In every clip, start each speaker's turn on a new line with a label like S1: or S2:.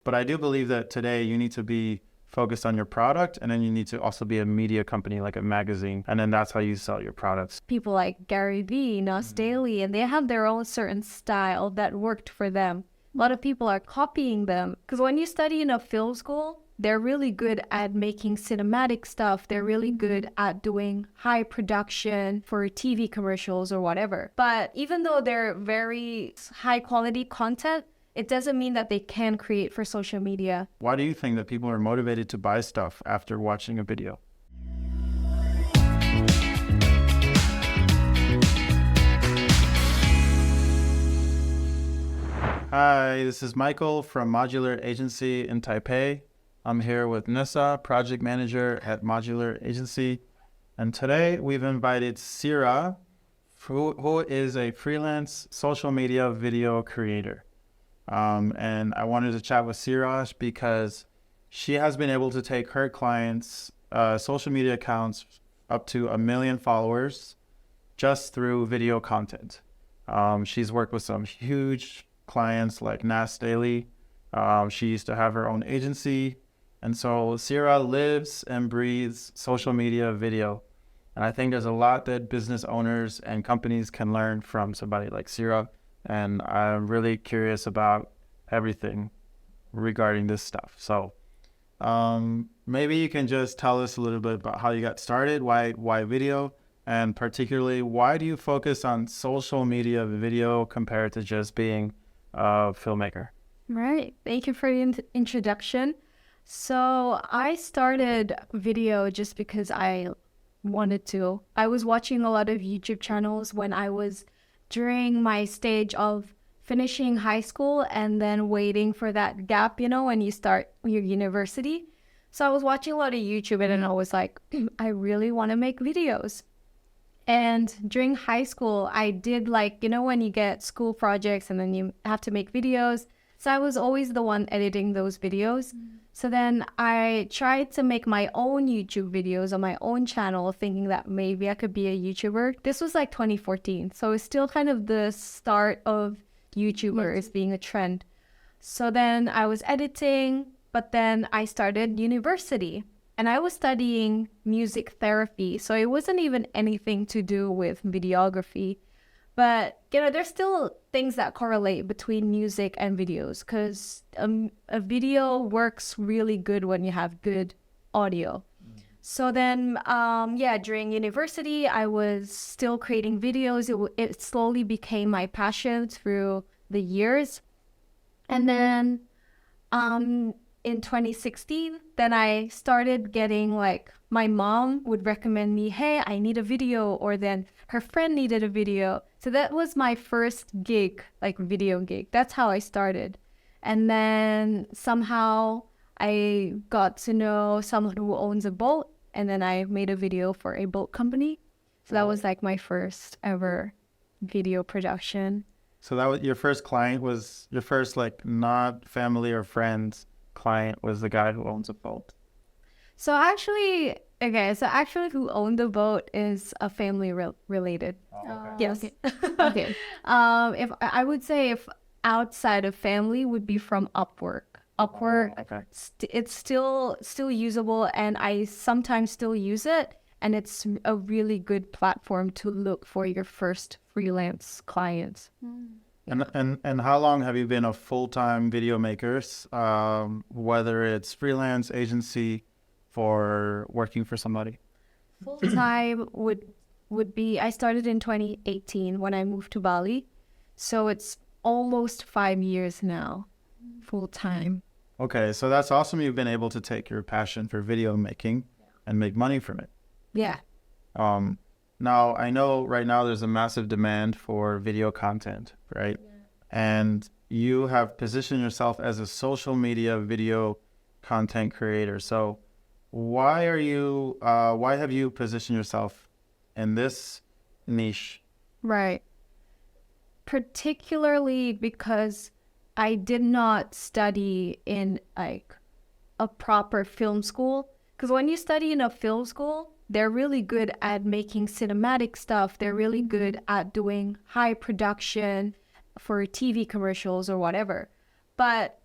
S1: But I do believe that today you need to be focused on your product, and then you need to also be a media company like a magazine, and then that's how you sell your products.
S2: People like Gary Vee, Nas Daily, and they have their own certain style that worked for them. A lot of people are copying them because when you study in a film school, they're really good at making cinematic stuff. They're really good at doing high production for TV commercials or whatever. But even though they're very high quality content, it doesn't mean that they can create for social media.
S1: Why do you think that people are motivated to buy stuff after watching a video? Hi, this is Michael from Modular Agency in Taipei. I'm here with Nissa, project manager at Modular Agency. And today we've invited Sira, who is a freelance social media video creator. And I wanted to chat with Siraj because she has been able to take her clients' social media accounts up to 1 million followers just through video content. She's worked with some huge clients like Nas Daily. She used to have her own agency. And so Sira lives and breathes social media video. And I think there's a lot that business owners and companies can learn from somebody like Sira. And I'm really curious about everything regarding this stuff. So maybe you can just tell us a little bit about how you got started, why video, and particularly why do you focus on social media video compared to just being a filmmaker?
S2: Right. Thank you for the introduction. So I started video just because I wanted to. I was watching a lot of YouTube channels when I was during my stage of finishing high school and then waiting for that gap, when you start your university. So I was watching a lot of YouTube and then I was like, I really want to make videos. And during high school, I did when you get school projects and then you have to make videos. So I was always the one editing those videos. So then I tried to make my own YouTube videos on my own channel, thinking that maybe I could be a YouTuber. This was like 2014. So it's still kind of the start of YouTubers being a trend. So then I was editing, but then I started university and I was studying music therapy. So it wasn't even anything to do with videography. But, there's still things that correlate between music and videos because a video works really good when you have good audio. So then, during university, I was still creating videos. It slowly became my passion through the years. And then in 2016, then I started getting my mom would recommend me, hey, I need a video, or then her friend needed a video. So that was my first gig, video gig. That's how I started. And then somehow I got to know someone who owns a boat, and then I made a video for a boat company. So that was my first ever video production.
S1: So that was your first client, was your first not family or friends client was the guy who owns a boat.
S2: So actually who owned the boat is a family related.
S1: Oh, okay.
S2: Yes. Okay. If I would say if outside of family would be from Upwork. Upwork,
S1: okay.
S2: It's still usable, and I sometimes still use it, and it's a really good platform to look for your first freelance clients.
S1: And how long have you been a full-time video maker, whether it's freelance, agency, for working for somebody?
S2: Full-time would be, I started in 2018 when I moved to Bali. So it's almost 5 years now, full-time.
S1: Okay, so that's awesome. You've been able to take your passion for video making and make money from it.
S2: Yeah.
S1: Now, I know right now there's a massive demand for video content, right? Yeah. And you have positioned yourself as a social media video content creator. So why have you positioned yourself in this niche?
S2: Right. Particularly because I did not study in a proper film school. Because when you study in a film school, they're really good at making cinematic stuff. They're really good at doing high production for TV commercials or whatever. But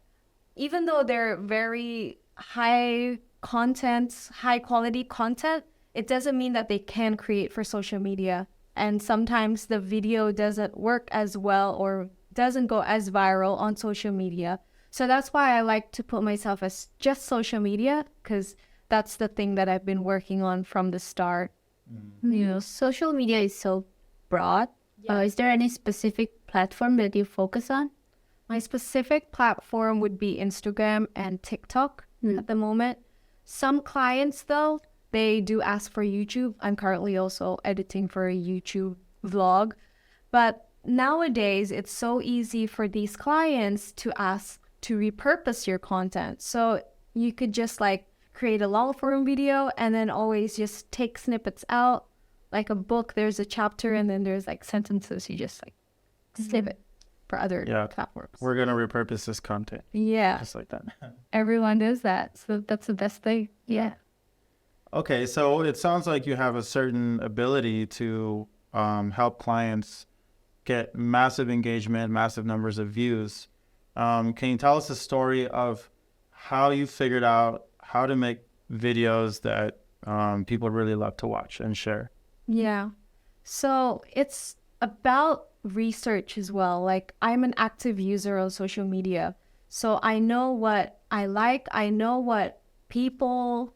S2: even though they're very high quality content, it doesn't mean that they can create for social media. And sometimes the video doesn't work as well or doesn't go as viral on social media. So that's why I like to put myself as just social media, because that's the thing that I've been working on from the start.
S3: Social media is so broad. Is there any specific platform that you focus on?
S2: My specific platform would be Instagram and TikTok at the moment. Some clients, though, they do ask for YouTube. I'm currently also editing for a YouTube vlog. But nowadays, it's so easy for these clients to ask to repurpose your content. So you could just like create a long form video and then always just take snippets out. Like a book, there's a chapter and then there's like sentences. You just like snip it for other platforms.
S1: We're going to repurpose this content.
S2: Yeah.
S1: Just like that.
S2: Everyone does that. So that's the best thing.
S3: Yeah.
S1: Okay, so it sounds like you have a certain ability to help clients get massive engagement, massive numbers of views. Can you tell us a story of how you figured out how to make videos that people really love to watch and share?
S2: Yeah. So it's about research as well. Like I'm an active user on social media. So I know what I like. I know what people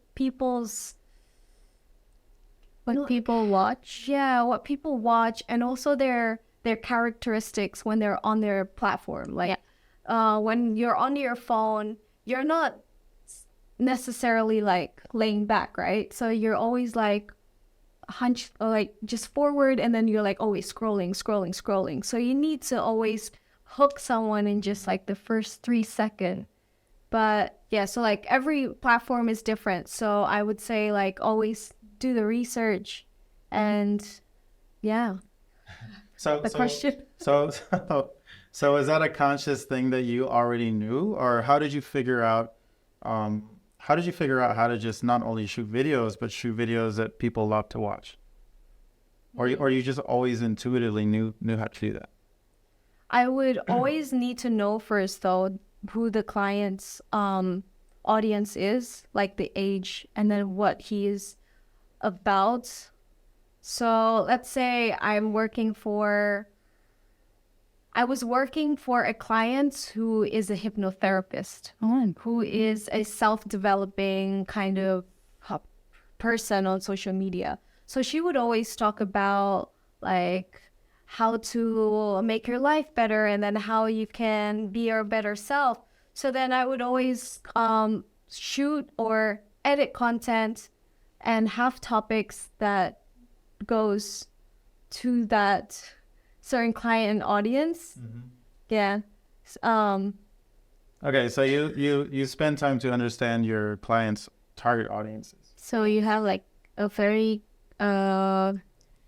S2: watch. Yeah, what people watch, and also their characteristics when they're on their platform. Like when you're on your phone, you're not necessarily like laying back, right? So you're always like hunched, like just forward, and then you're like always scrolling. So you need to always hook someone in just like the first 3 seconds. But yeah, so like every platform is different. So I would say like always do the research, and yeah.
S1: So is that a conscious thing that you already knew, or how did you figure out how to just not only shoot videos, but shoot videos that people love to watch? Or you just always intuitively knew how to do that?
S2: I would always need to know first, though, who the client's audience is, like the age, and then what he is about. So let's say I was working for a client who is a hypnotherapist, who is a self-developing kind of person on social media. So she would always talk about like how to make your life better, and then how you can be your better self. So then I would always shoot or edit content and have topics that goes to that certain client and audience. Yeah.
S1: Okay, so you spend time to understand your clients' target audiences.
S3: So you have like a very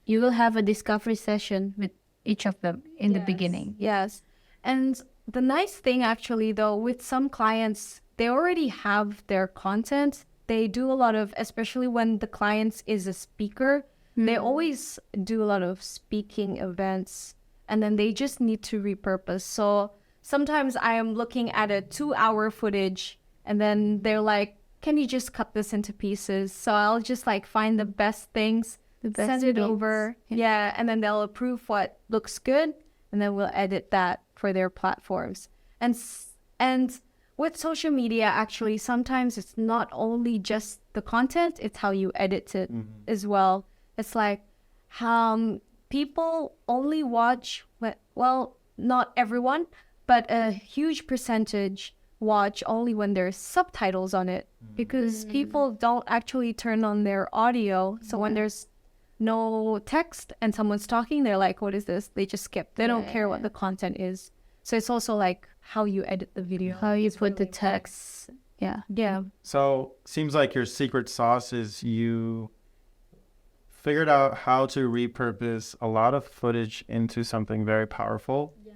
S3: you will have a discovery session with each of them in the beginning.
S2: Yes. And the nice thing actually, though, with some clients, they already have their content. They do a lot of, especially when the client is a speaker, they always do a lot of speaking events, and then they just need to repurpose. So sometimes I am looking at a 2-hour footage, and then they're like, can you just cut this into pieces? So I'll just like find the best things, send it over. Yeah. And then they'll approve what looks good, and then we'll edit that for their platforms. And with social media, actually, sometimes it's not only just the content, it's how you edit it as well. It's like people only watch, well, not everyone, but a huge percentage watch only when there's subtitles on it, because people don't actually turn on their audio. So when there's no text and someone's talking, they're like, what is this? They just skip. They don't care what the content is. So it's also like how you edit the video,
S3: how you put the text.
S2: Yeah.
S1: So seems like your secret sauce is you figured out how to repurpose a lot of footage into something very powerful.
S2: Yes.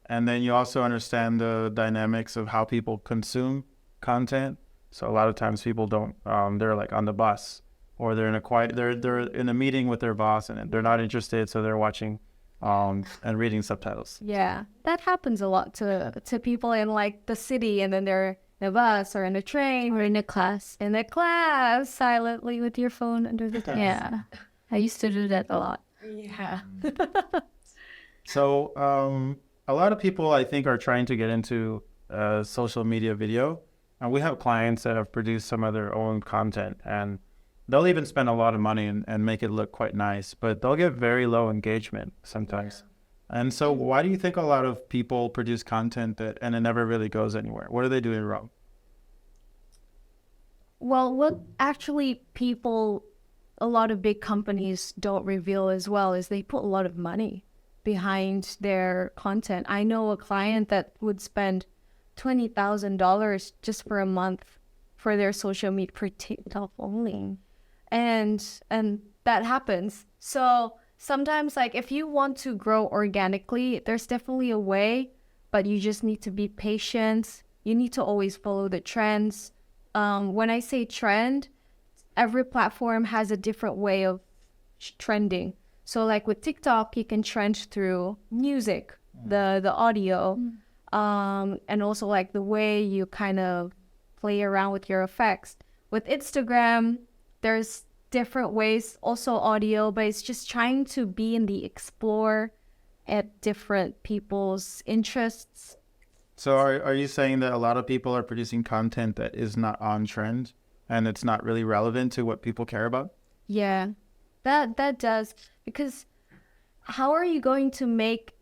S1: And then you also understand the dynamics of how people consume content. So a lot of times people don't, they're like on the bus, or they're in a meeting with their boss, and they're not interested. So they're watching and reading subtitles.
S2: Yeah, that happens a lot to people in like the city, and then they're in a bus or in a train
S3: Or in a class.
S2: in a class silently with your phone under the desk.
S3: Yeah. I used to do that a lot.
S2: Yeah.
S1: So a lot of people, I think, are trying to get into social media video. And we have clients that have produced some of their own content, and they'll even spend a lot of money and make it look quite nice, but they'll get very low engagement sometimes. And so why do you think a lot of people produce content and it never really goes anywhere? What are they doing wrong?
S2: Well, what actually a lot of big companies don't reveal as well is they put a lot of money behind their content. I know a client that would spend $20,000 just for a month for their social media for TikTok only. And that happens. So sometimes, like, if you want to grow organically, there's definitely a way, but you just need to be patient. You need to always follow the trends. When I say trend, every platform has a different way of trending. So like with TikTok, you can trend through music, the audio, and also like the way you kind of play around with your effects. With Instagram, there's different ways, also audio, but it's just trying to be in the explore at different people's interests.
S1: So are you saying that a lot of people are producing content that is not on trend and it's not really relevant to what people care about?
S2: Yeah, that does, because how are you going to make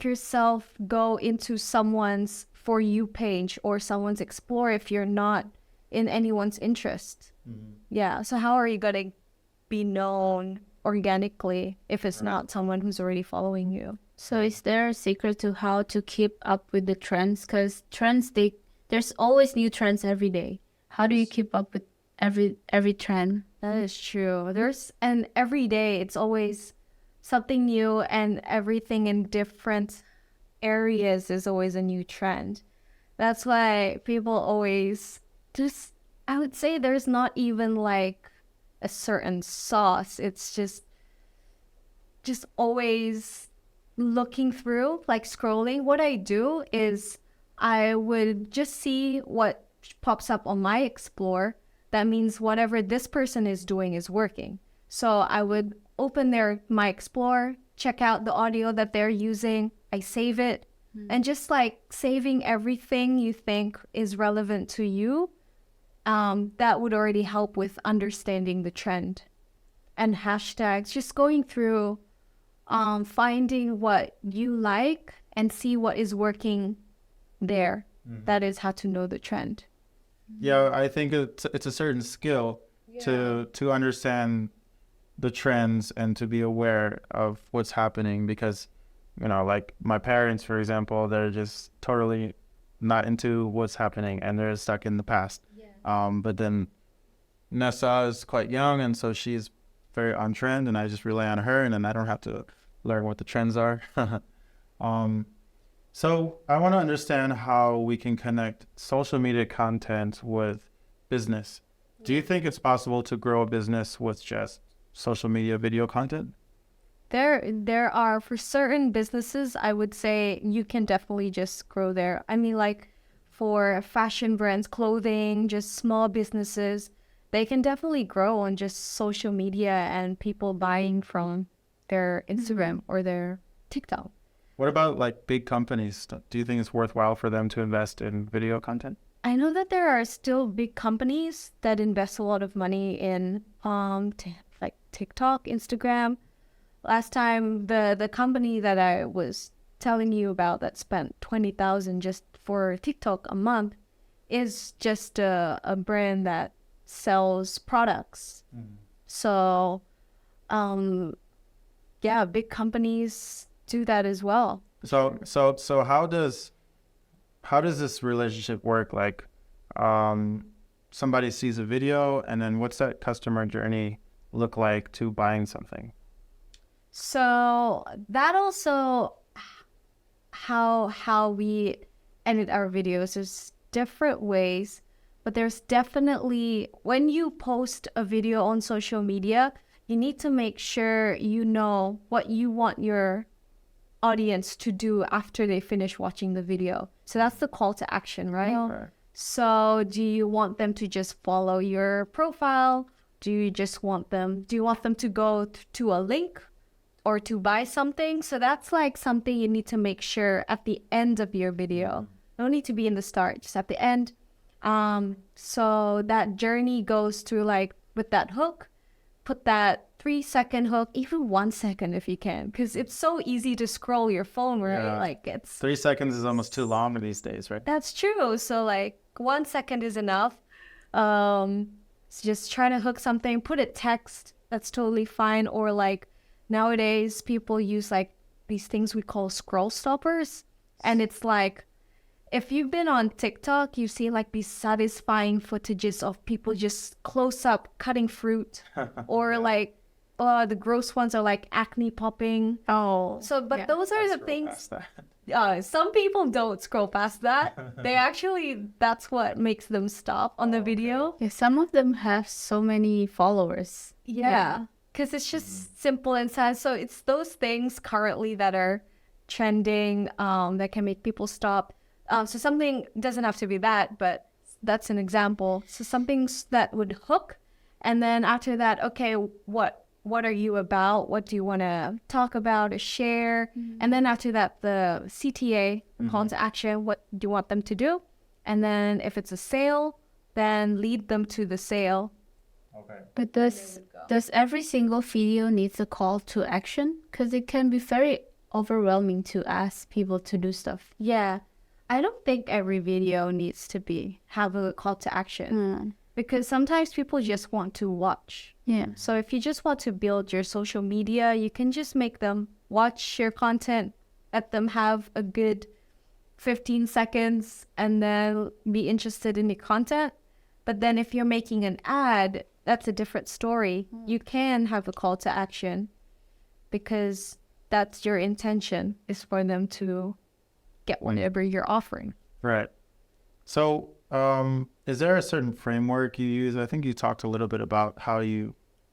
S2: yourself go into someone's For You page or someone's explore if you're not in anyone's interest? Yeah, so how are you going to be known organically if it's not someone who's already following you?
S3: So is there a secret to how to keep up with the trends? Because trends, there's always new trends every day. How do you keep up with every trend?
S2: That is true. And every day it's always something new, and everything in different areas is always a new trend. That's why people always I would say there's not even like a certain sauce. It's just always looking through, like scrolling. What I do is I would just see what pops up on my explore. That means whatever this person is doing is working. So I would open my explore, check out the audio that they're using, I save it, and just like saving everything you think is relevant to you, that would already help with understanding the trend. And hashtags, just going through, finding what you like and see what is working there. That is how to know the trend.
S1: Yeah, I think it's a certain skill to understand the trends and to be aware of what's happening, because, you know, like my parents, for example, they're just totally not into what's happening and they're stuck in the past. But then Nessa is quite young, and so she's very on trend, and I just rely on her, and then I don't have to learn what the trends are. So I want to understand how we can connect social media content with business. Do you think it's possible to grow a business with just social media video content?
S2: There are, for certain businesses, I would say you can definitely just grow there. I mean, like for fashion brands, clothing, just small businesses, they can definitely grow on just social media and people buying from their Instagram or their TikTok.
S1: What about like big companies? Do you think it's worthwhile for them to invest in video content?
S2: I know that there are still big companies that invest a lot of money in like TikTok, Instagram. Last time, the company that I was telling you about that spent $20,000 just for TikTok a month is just a brand that sells products. So, yeah, big companies do that as well.
S1: So how does this relationship work? Like, somebody sees a video, and then what's that customer journey look like to buying something?
S2: So that also how we edit our videos. There's different ways, but there's definitely, when you post a video on social media, you need to make sure you know what you want your audience to do after they finish watching the video. So that's the call to action, right?
S1: Right.
S2: So do you want them to just follow your profile? Do you want them to go to a link or to buy something? So that's like something you need to make sure at the end of your video. No need to be in the start, just at the end. So that journey goes through like with that hook, put that 3-second hook, even 1 second if you can, because it's so easy to scroll your phone, right?
S1: Yeah.
S2: Like it's
S1: 3 seconds is almost too long these days, right?
S2: that's true. So like 1 second is enough. So just try to hook something, put it text, that's totally fine. Or like nowadays people use like these things we call scroll stoppers. And it's like, if you've been on TikTok, you see like these satisfying footages of people just close up cutting fruit, or like the gross ones are like acne popping.
S3: Oh,
S2: So, but
S3: yeah.
S2: those are the
S1: Scroll
S2: things.
S1: past that.
S2: Some people don't scroll past that. They actually, that's what makes them stop on the video.
S3: Yeah, some of them have so many followers.
S2: Yeah. Because it's just simple and sad. So it's those things currently that are trending that can make people stop. So something doesn't have to be that, but that's an example. So something that would hook. And then after that, okay, what are you about? What do you want to talk about or share? And then after that, the CTA, call to action, what do you want them to do? And then if it's a sale, then lead them to the sale.
S1: Okay.
S3: But does every single video needs a call to action? Because it can be very overwhelming to ask people to do stuff.
S2: Yeah. I don't think every video needs to have a call to action, because sometimes people just want to watch.
S3: Yeah.
S2: So if you just want to build your social media, you can just make them watch your content, let them have a good 15 seconds and then be interested in the content. But then if you're making an ad, that's a different story. You can have a call to action because that's your intention, is for them to get whatever you're offering.
S1: Right. So, is there a certain framework you use? I think you talked a little bit about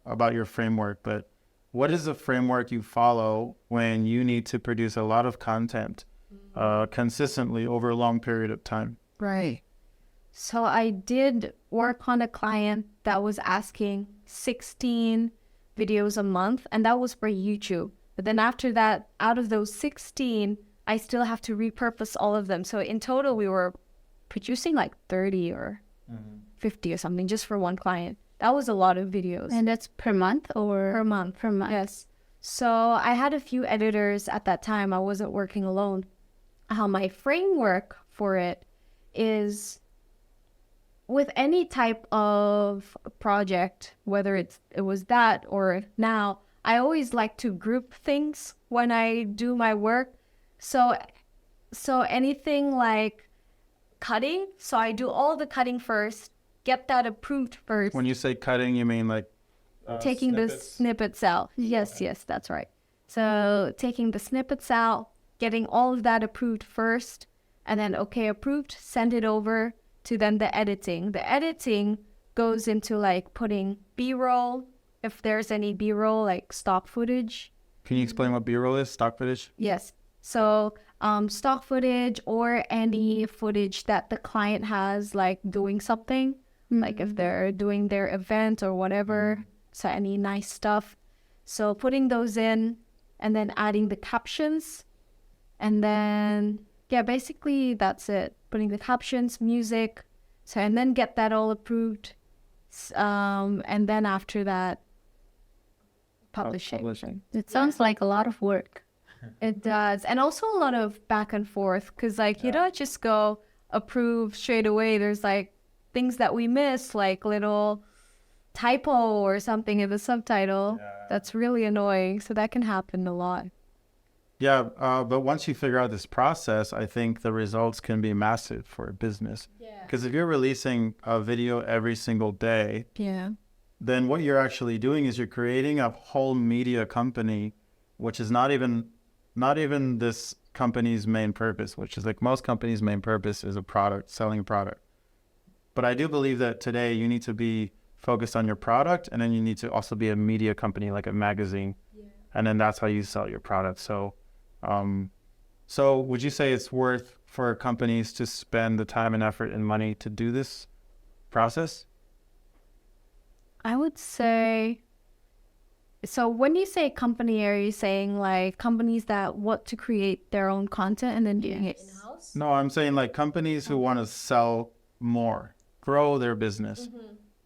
S1: about your framework, but what is the framework you follow when you need to produce a lot of content consistently over a long period of time?
S2: Right. So I did work on a client that was asking 16 videos a month, and that was for YouTube. But then after that, out of those 16, I still have to repurpose all of them. So in total, we were producing like 30 or 50 or something just for one client. That was a lot of videos.
S3: And that's per month or?
S2: Per month.
S3: Per month.
S2: Yes. So I had a few editors at that time. I wasn't working alone. How my framework for it is, with any type of project, whether it was that or now, I always like to group things when I do my work. So anything like cutting, so I do all the cutting first, get that approved first.
S1: When you say cutting, you mean like
S2: Taking the snippets out. Yes, that's right. So taking the snippets out, getting all of that approved first, and then okay, approved, send it over to then the editing. The editing goes into like putting B-roll, if there's any B-roll, like stock footage.
S1: Can you explain what B-roll is? Stock footage?
S2: Yes. So stock footage or any footage that the client has, like doing something, like if they're doing their event or whatever. So any nice stuff. So putting those in and then adding the captions. And then, yeah, basically that's it. Putting the captions, music. So, and then get that all approved. And then after that, publishing.
S3: It sounds like a lot of work.
S2: It does. And also a lot of back and forth, because like you don't just go approve straight away. There's like things that we miss, like little typo or something in the subtitle. That's really annoying. So that can happen a lot.
S1: Yeah, but once you figure out this process, I think the results can be massive for a business. Because if you're releasing a video every single day, then what you're actually doing is you're creating a whole media company, which is not even this company's main purpose, which is like most companies' main purpose is a product, selling a product. But I do believe that today you need to be focused on your product, and then you need to also be a media company like a magazine, and then that's how you sell your product. So so would you say it's worth for companies to spend the time and effort and money to do this process?
S2: I would say, so when you say company, are you saying like companies that want to create their own content and then doing it in-house?
S1: No, I'm saying like companies who want to sell more, grow their business.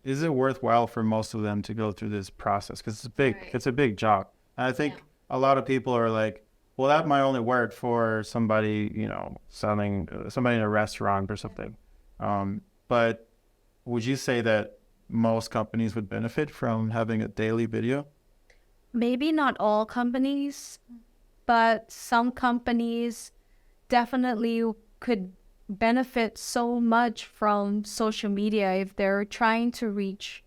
S1: Is it worthwhile for most of them to go through this process? Because it's big, it's a big job. And I think a lot of people are like, well, that might only work for somebody, you know, selling, somebody in a restaurant or something. But would you say that most companies would benefit from having a daily video?
S2: Maybe not all companies, but some companies definitely could benefit so much from social media if they're trying to reach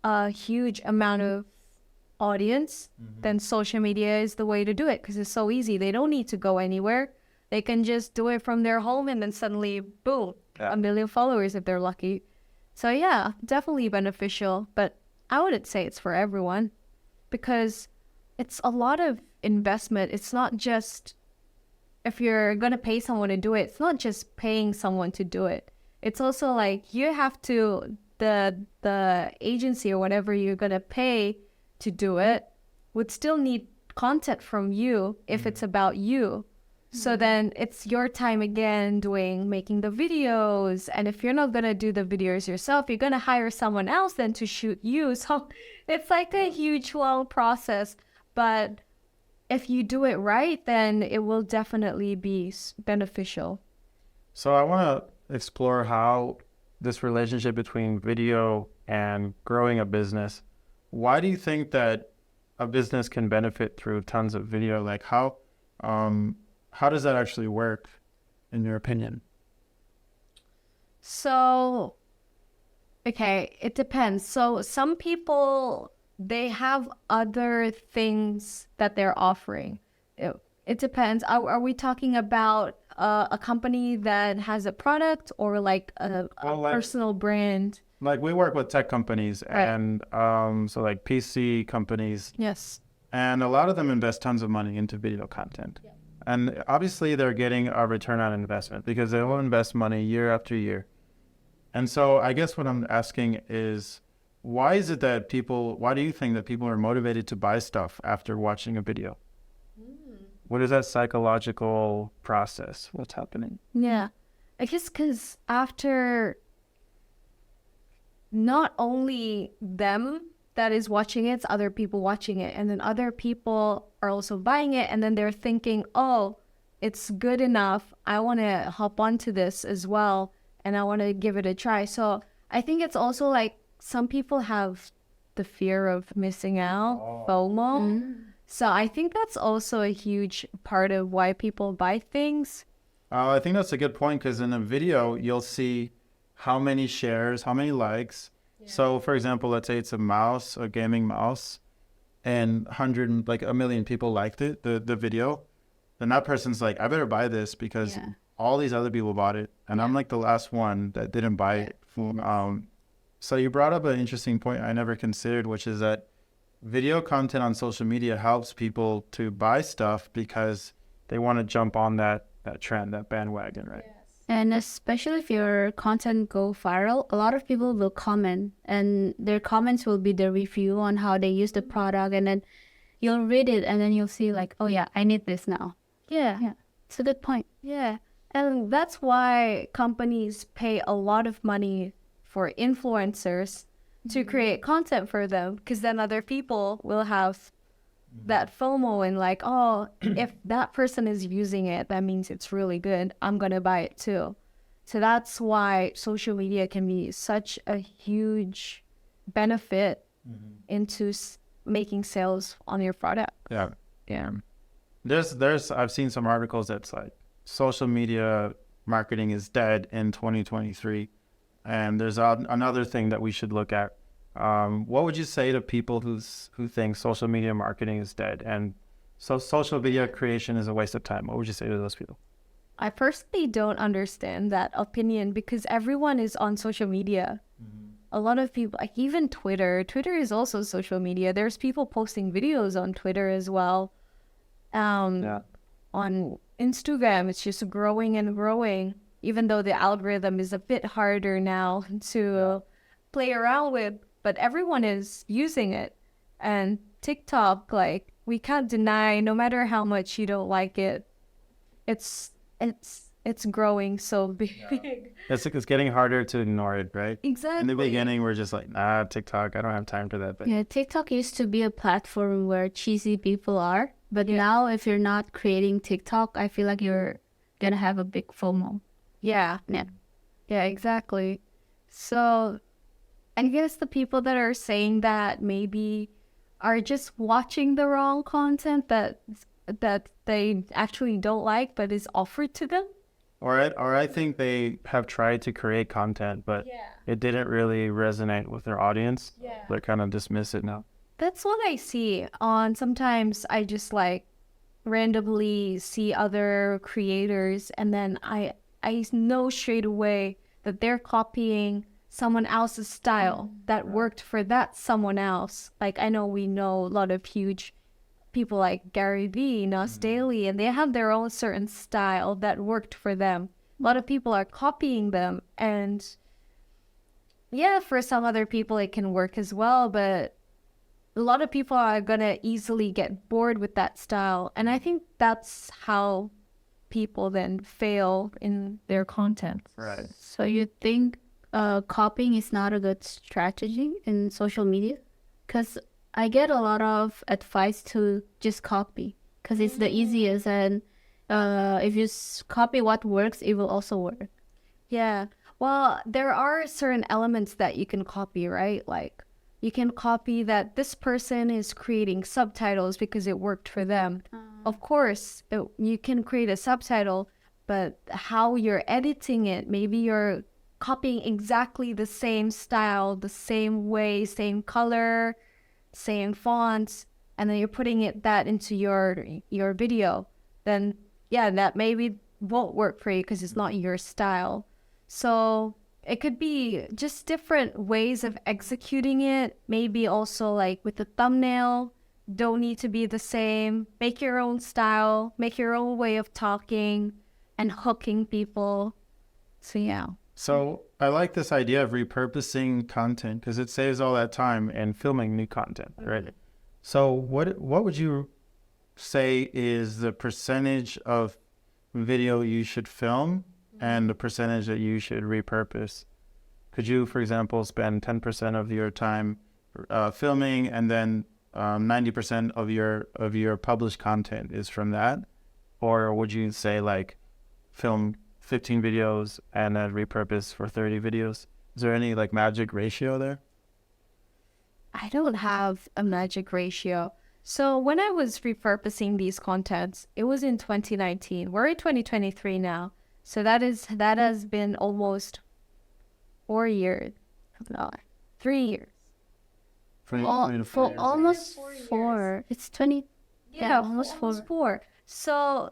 S2: a huge amount of audience. Then social media is the way to do it because it's so easy. They don't need to go anywhere. They can just do it from their home and then suddenly, boom, 1 million followers if they're lucky. So yeah, definitely beneficial, but I wouldn't say it's for everyone because it's a lot of investment. It's not just, if you're going to pay someone to do it, it's not just paying someone to do it. It's also like you have to, the agency or whatever you're going to pay to do it would still need content from you if it's about you. So then it's your time again making the videos. And if you're not going to do the videos yourself, you're going to hire someone else then to shoot you. So it's like a huge, long process. But if you do it right, then it will definitely be beneficial.
S1: So I want to explore how this relationship between video and growing a business. Why do you think that a business can benefit through tons of video? Like how does that actually work in your opinion?
S2: So, okay, it depends. So some people, they have other things that they're offering. It depends. Are we talking about a company that has a product or like a personal brand?
S1: Like we work with tech companies and so like PC companies.
S2: Yes.
S1: And a lot of them invest tons of money into video content. Yeah. And obviously they're getting a return on investment because they will invest money year after year. And so I guess what I'm asking is, why do you think that people are motivated to buy stuff after watching a video? What is that psychological process? What's happening?
S2: Yeah. I guess because after not only them that is watching it, it's other people watching it. And then other people are also buying it. And then they're thinking, oh, it's good enough. I want to hop onto this as well. And I want to give it a try. So I think it's also like some people have the fear of missing out, FOMO. So I think that's also a huge part of why people buy things.
S1: I think that's a good point because in a video, you'll see how many shares, how many likes. Yeah. So for example, let's say it's a mouse, a gaming mouse, and 1 million people liked it, the video. Then that person's like, I better buy this because all these other people bought it. And I'm like the last one that didn't buy it. So you brought up an interesting point I never considered, which is that video content on social media helps people to buy stuff because they want to jump on that trend, that bandwagon, right?
S3: And especially if your content go viral, a lot of people will comment and their comments will be the review on how they use the product. And then you'll read it and then you'll see like, oh yeah, I need this now.
S2: Yeah.
S3: It's a good point.
S2: Yeah. And that's why companies pay a lot of money for influencers to create content for them, because then other people will have that FOMO and like, oh, if that person is using it, that means it's really good. I'm going to buy it too. So that's why social media can be such a huge benefit into making sales on your product.
S1: Yeah. Yeah. I've seen some articles that's like social media marketing is dead in 2023. And there's another thing that we should look at. What would you say to people who think social media marketing is dead and so social media creation is a waste of time? What would you say to those people?
S2: I personally don't understand that opinion because everyone is on social media. a lot of people, like even Twitter is also social media. There's people posting videos on Twitter as well. On Instagram, it's just growing and growing, even though the algorithm is a bit harder now to play around with, but everyone is using it. And TikTok, like, we can't deny, no matter how much you don't like it, it's growing so big.
S1: It's getting harder to ignore it, right?
S2: Exactly.
S1: In the beginning, we're just like, nah, TikTok, I don't have time for that. But
S3: Yeah, TikTok used to be a platform where cheesy people are. But now if you're not creating TikTok, I feel like you're going to have a big FOMO.
S2: Yeah, exactly. So I guess the people that are saying that maybe are just watching the wrong content that they actually don't like, but is offered to them.
S1: Or I think they have tried to create content, but it didn't really resonate with their audience. They kind of dismiss it now.
S2: That's what I see on, sometimes I just like randomly see other creators and then I know straight away that they're copying someone else's style that worked for that someone else. Like we know a lot of huge people like Gary Vee, Nas Daily, and they have their own certain style that worked for them. A lot of people are copying them, and yeah, for some other people it can work as well, but a lot of people are gonna easily get bored with that style, and I think that's how people then fail in their content.
S1: Right.
S3: So you think copying is not a good strategy in social media? Because I get a lot of advice to just copy because it's the easiest, and if you copy what works, it will also work.
S2: Yeah. Well, there are certain elements that you can copy, right? Like, you can copy that this person is creating subtitles because it worked for them. Of course, you can create a subtitle, but how you're editing it, maybe you're copying exactly the same style, the same way, same color, same fonts, and then you're putting that into your video. Then, yeah, that maybe won't work for you because it's not your style. So it could be just different ways of executing it. Maybe also like with the thumbnail, don't need to be the same. Make your own style, make your own way of talking and hooking people. So yeah.
S1: So I like this idea of repurposing content because it saves all that time and filming new content, right? So what would you say is the percentage of video you should film and the percentage that you should repurpose? Could you, for example, spend 10% of your time filming and then 90% of your published content is from that? Or would you say like film 15 videos and then repurpose for 30 videos? Is there any like magic ratio there?
S2: I don't have a magic ratio. So when I was repurposing these contents, it was in 2019. We're in 2023 now. So that has been almost 4 years. No, 3 years.
S3: Almost 4. It's 20. Yeah, almost 4.
S2: So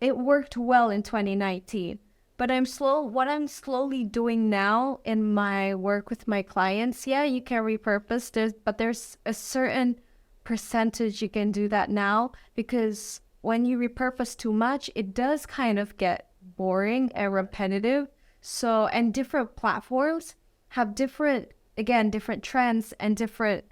S2: it worked well in 2019. But what I'm slowly doing now in my work with my clients, yeah, you can repurpose, but there's a certain percentage you can do that now, because when you repurpose too much, it does kind of get boring and repetitive. So, and different platforms have different trends and different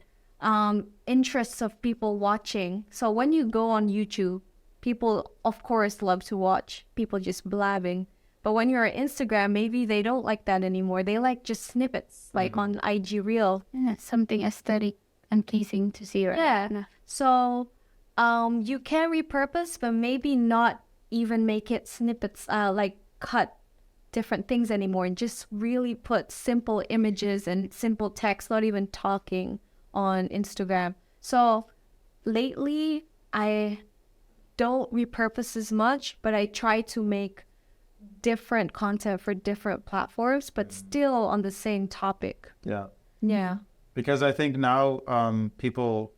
S2: interests of people watching. So when you go on YouTube, people, of course, love to watch people just blabbing. But when you're on Instagram, maybe they don't like that anymore. They like just snippets, like on IG Reel.
S3: Yeah, something aesthetic and pleasing to see, right?
S2: Yeah. So you can repurpose, but maybe not even make it snippets, like cut different things anymore, and just really put simple images and simple text, not even talking on Instagram. So lately, I don't repurpose as much, but I try to make different content for different platforms, but still on the same topic.
S1: Yeah. Because I think now people,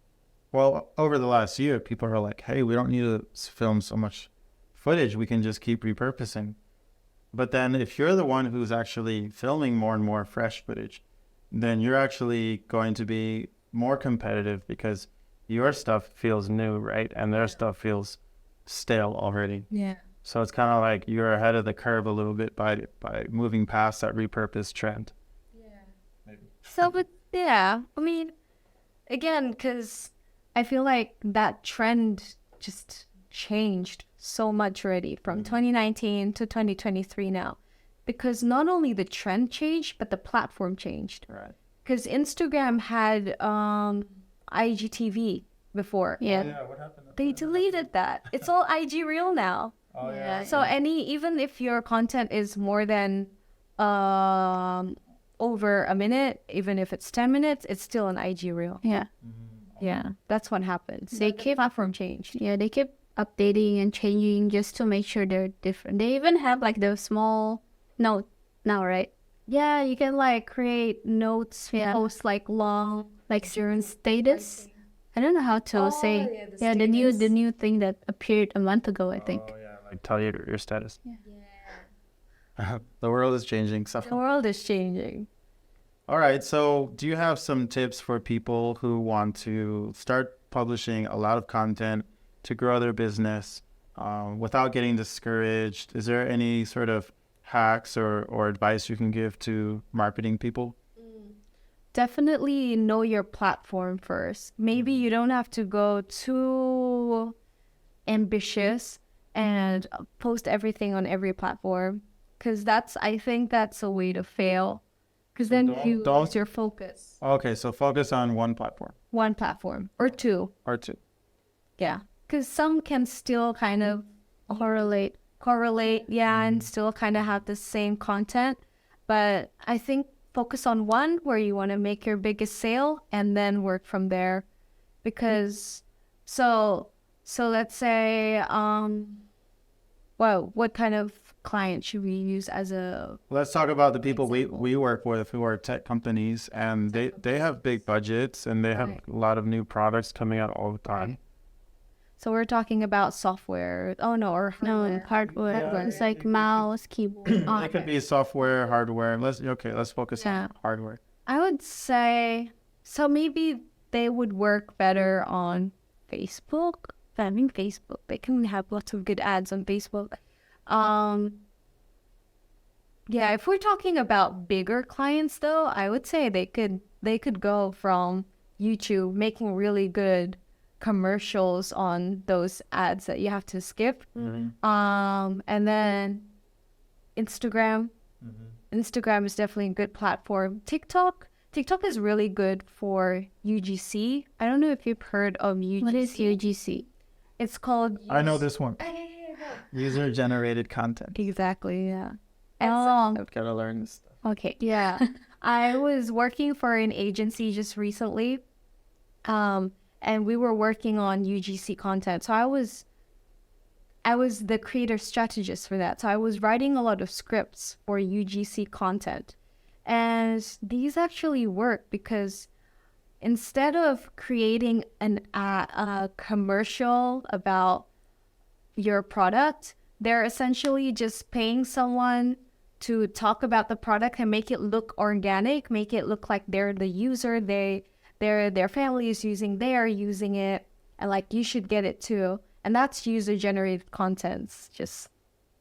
S1: over the last year, people are like, hey, we don't need to film so much footage. We can just keep repurposing. But then if you're the one who's actually filming more and more fresh footage, then you're actually going to be more competitive because your stuff feels new, right? And their stuff feels stale already.
S2: Yeah.
S1: So it's kind of like you're ahead of the curve a little bit by moving past that repurposed trend.
S2: So, but yeah, I mean, again, because I feel like that trend just changed so much already from 2019 to 2023 now. Because not only the trend changed, but the platform changed.
S1: Right.
S2: Because Instagram had IGTV before.
S3: Yeah.
S1: Oh, yeah, what happened?
S2: They deleted that. It's all IG Reel now.
S1: Oh,
S3: Yeah.
S2: So even if your content is more than over a minute, even if it's 10 minutes, it's still an IG Reel.
S3: Yeah.
S2: Yeah, that's what happens.
S3: They keep
S2: Platform changed.
S3: Yeah, they keep updating and changing just to make sure they're different. They even have like the small note now, right?
S2: Yeah, you can like create notes,
S3: Yeah.
S2: post like long,
S3: Like status. I don't know how to say. Yeah, the new thing that appeared a month ago, I think.
S1: Oh, yeah, like tell you your status. The world is changing. So.
S2: the world is changing.
S1: All right. So, do you have some tips for people who want to start publishing a lot of content to grow their business without getting discouraged? Is there any sort of hacks or advice you can give to marketing people?
S2: Definitely know your platform first. Maybe you don't have to go too ambitious and post everything on every platform, because I think that's a way to fail. Because then you lose your focus.
S1: Okay, so focus on one platform
S2: One platform or two.
S1: or two.
S2: Yeah. Because some can still kind of correlate, yeah, and still kind of have the same content. But I think focus on one where you want to make your biggest sale and then work from there. Because so let's say what kind of client should we use as a
S1: Let's talk about the people we work with who are tech companies, and they have big budgets and they have
S2: Right.
S1: a lot of new products coming out all the time.
S2: So we're talking about software. Oh no, or
S3: No, hardware. It's like mouse, keyboard.
S1: It could be software, hardware. Let's focus
S2: Yeah.
S1: on hardware.
S2: I would say so. Maybe they would work better on Facebook. I mean, Facebook. They can have lots of good ads on Facebook. Yeah, if we're talking about bigger clients, though, I would say they could go from YouTube, making really good commercials on those ads that you have to skip. And then Instagram. Instagram is definitely a good platform. TikTok is really good for UGC. I don't know if you've heard of UGC.
S3: What is UGC?
S2: It's called
S1: I know this one. User generated content.
S2: exactly, yeah.
S3: Oh,
S1: I've got to learn this stuff.
S3: okay.
S2: Yeah. I was working for an agency just recently. And we were working on UGC content. So I was the creator strategist for that. So I was writing a lot of scripts for UGC content. And these actually work because instead of creating a commercial about your product, they're essentially just paying someone to talk about the product and make it look organic, make it look like they're the user, their family is using, they're using it, and like you should get it too. And that's user generated contents, just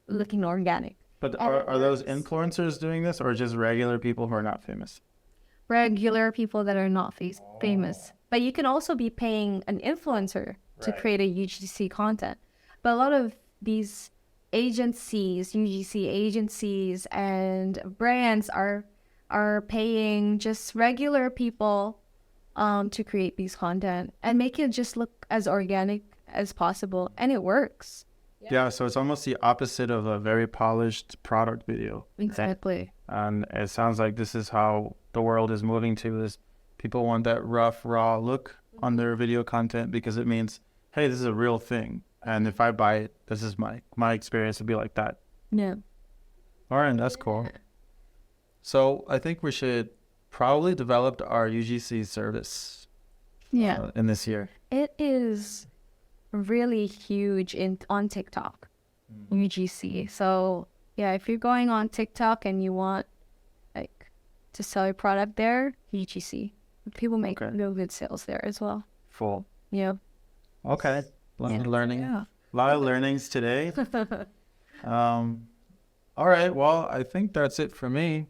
S2: looking organic.
S1: But are those influencers doing this, or just regular people who are not famous?
S2: Regular people that are not famous. But you can also be paying an influencer to create a UGC content. But a lot of these agencies, UGC agencies and brands are paying just regular people to create these content and make it just look as organic as possible. And it works.
S1: Yeah, so it's almost the opposite of a very polished product video.
S2: Exactly.
S1: And it sounds like this is how the world is moving to, is people want that rough, raw look on their video content because it means, hey, this is a real thing. And if I buy it, this is my experience would be like that.
S2: Yeah.
S1: All right, that's cool. So I think we should probably develop our UGC service in this year.
S2: It is really huge on TikTok, UGC. So yeah, if you're going on TikTok and you want like to sell your product there, UGC. People make
S1: Okay.
S2: real good sales there as well.
S1: Full.
S2: Yeah.
S1: Okay. A lot of learning.
S2: Yeah.
S1: A lot of learnings today. All right. Well, I think that's it for me.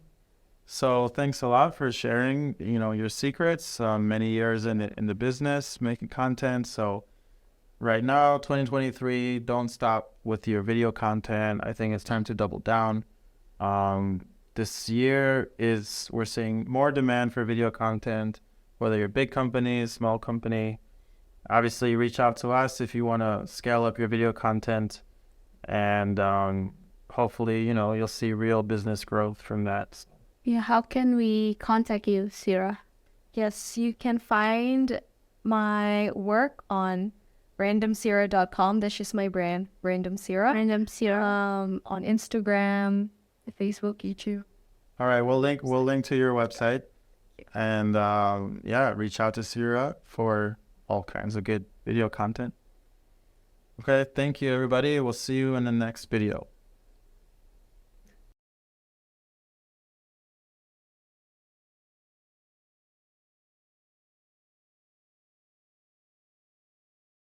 S1: So thanks a lot for sharing, your secrets. Many years in the business, making content. So right now, 2023, don't stop with your video content. I think it's time to double down. This year we're seeing more demand for video content, whether you're a big company, small company. Obviously, reach out to us if you want to scale up your video content, and hopefully, you'll see real business growth from that.
S3: Yeah, how can we contact you, Sarah?
S2: Yes, you can find my work on randomsira.com. That's just my brand, Random Sira.
S3: Random Sarah.
S2: On Instagram, Facebook, YouTube.
S1: All right, we'll link to your website, and reach out to Sira for all kinds of good video content. Okay, thank you, everybody. We'll see you in the next video.